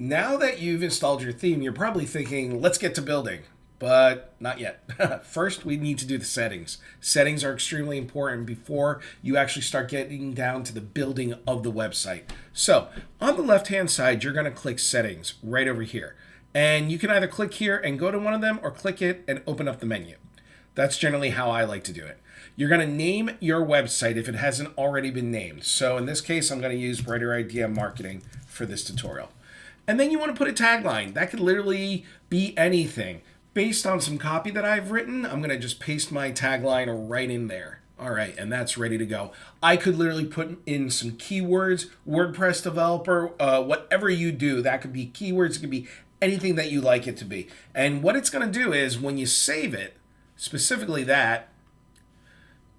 Now that you've installed your theme, you're probably thinking, let's get to building, but not yet. First, we need to do the settings. Settings are extremely important before you actually start getting down to the building of the website. So on the left-hand side, you're going to click settings right over here. And you can either click here and go to one of them or click it and open up the menu. That's generally how I like to do it. You're going to name your website if it hasn't already been named. So in this case, I'm going to use Brighter Idea Marketing for this tutorial. And then you want to put a tagline. That could literally be anything. Based on some copy that I've written, I'm going to just paste my tagline right in there. All right, and that's ready to go. I could literally put in some keywords, WordPress developer, whatever you do. That could be keywords. It could be anything that you like it to be. And what it's going to do is when you save it, specifically that,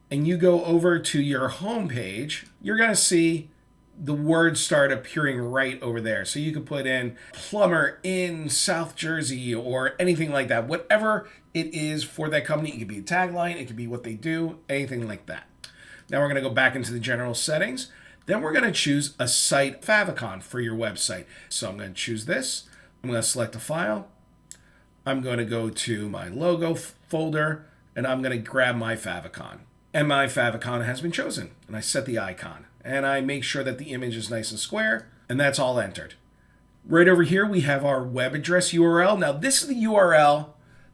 and you go over to your home page, you're going to see the words start appearing right over there. So you could put in plumber in South Jersey or anything like that. Whatever it is for that company, it could be a tagline, it could be what they do, anything like that. Now we're going to go back into the general settings. Then we're going to choose a site favicon for your website. So I'm going to choose this. I'm going to select a file. I'm going to go to my logo folder and I'm going to grab my favicon. And my favicon has been chosen. And I set the icon. And I make sure that the image is nice and square. And that's all entered. Right over here, we have our web address URL. Now, this is the URL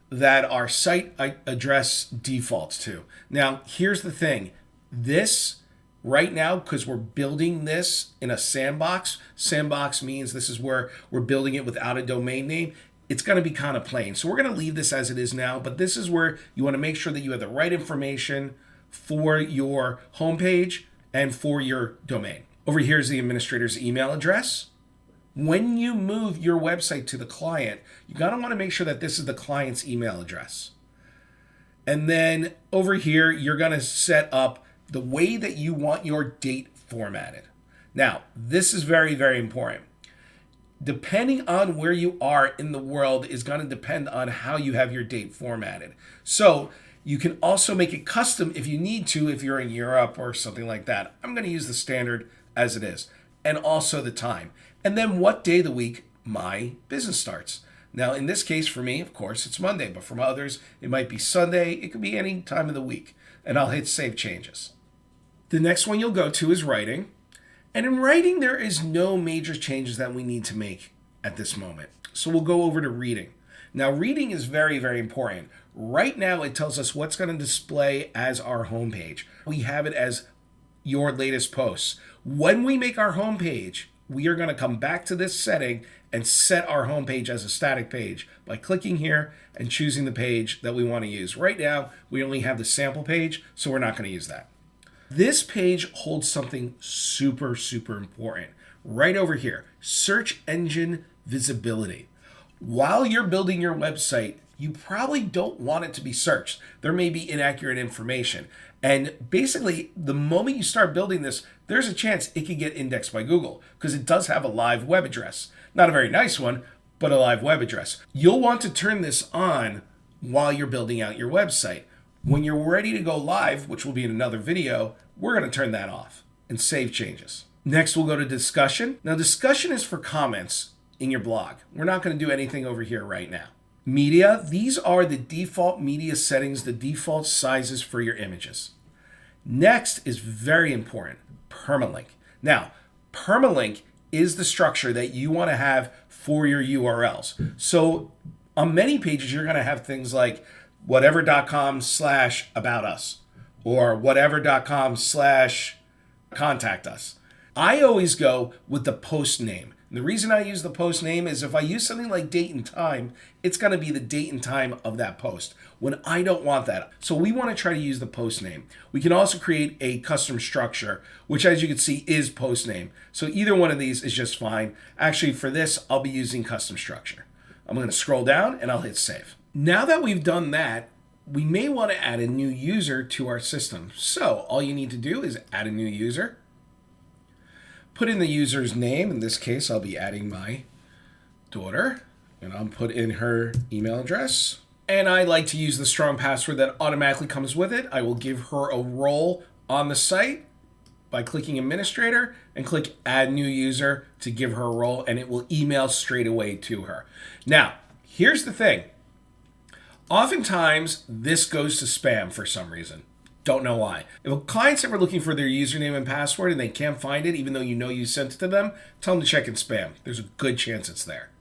that our site address defaults to. Now, here's the thing. This, right now, because we're building this in a sandbox, sandbox means this is where we're building it without a domain name. It's going to be kind of plain. So we're going to leave this as it is now. But this is where you want to make sure that you have the right information for your homepage and for your domain. Over here is the administrator's email address. When you move your website to the client, you're going to want to make sure that this is the client's email address. And then over here, you're going to set up the way that you want your date formatted. Now, this is very, very important. Depending on where you are in the world is going to depend on how you have your date formatted. So you can also make it custom if you need to, if you're in Europe or something like that. I'm going to use the standard as it is, and also the time. And then what day of the week my business starts. Now, in this case, for me, of course, it's Monday, but for others, it might be Sunday. It could be any time of the week, and I'll hit Save Changes. The next one you'll go to is writing. And in writing, there is no major changes that we need to make at this moment. So we'll go over to reading. Now, reading is very, very important. Right now, it tells us what's going to display as our homepage. We have it as your latest posts. When we make our homepage, we are going to come back to this setting and set our homepage as a static page by clicking here and choosing the page that we want to use. Right now, we only have the sample page, so we're not going to use that. This page holds something super, super important. Right over here, search engine visibility. While you're building your website, you probably don't want it to be searched. There may be inaccurate information. And basically, the moment you start building this, there's a chance it could get indexed by Google because it does have a live web address. Not a very nice one, but a live web address. You'll want to turn this on while you're building out your website. When you're ready to go live, which will be in another video, we're going to turn that off and save changes. Next, we'll go to discussion. Now, discussion is for comments in your blog. We're not going to do anything over here right now. Media, these are the default media settings, the default sizes for your images. Next is very important, permalink. Now, permalink is the structure that you want to have for your URLs. So on many pages, you're going to have things like whatever.com/about us or whatever.com/contact us. I always go with the post name. And the reason I use the post name is if I use something like date and time, it's going to be the date and time of that post when I don't want that. So we want to try to use the post name. We can also create a custom structure, which as you can see is post name. So either one of these is just fine. Actually, for this, I'll be using custom structure. I'm going to scroll down and I'll hit save. Now that we've done that, we may want to add a new user to our system. So all you need to do is add a new user. Put in the user's name. In this case, I'll be adding my daughter, and I'll put in her email address. And I like to use the strong password that automatically comes with it. I will give her a role on the site. by clicking administrator and click add new user to give her a role, and it will email straight away to her. Now, here's the thing. Oftentimes, this goes to spam for some reason. Don't know why. If a client's ever looking for their username and password and they can't find it, even though you know you sent it to them, tell them to check in spam. There's a good chance it's there.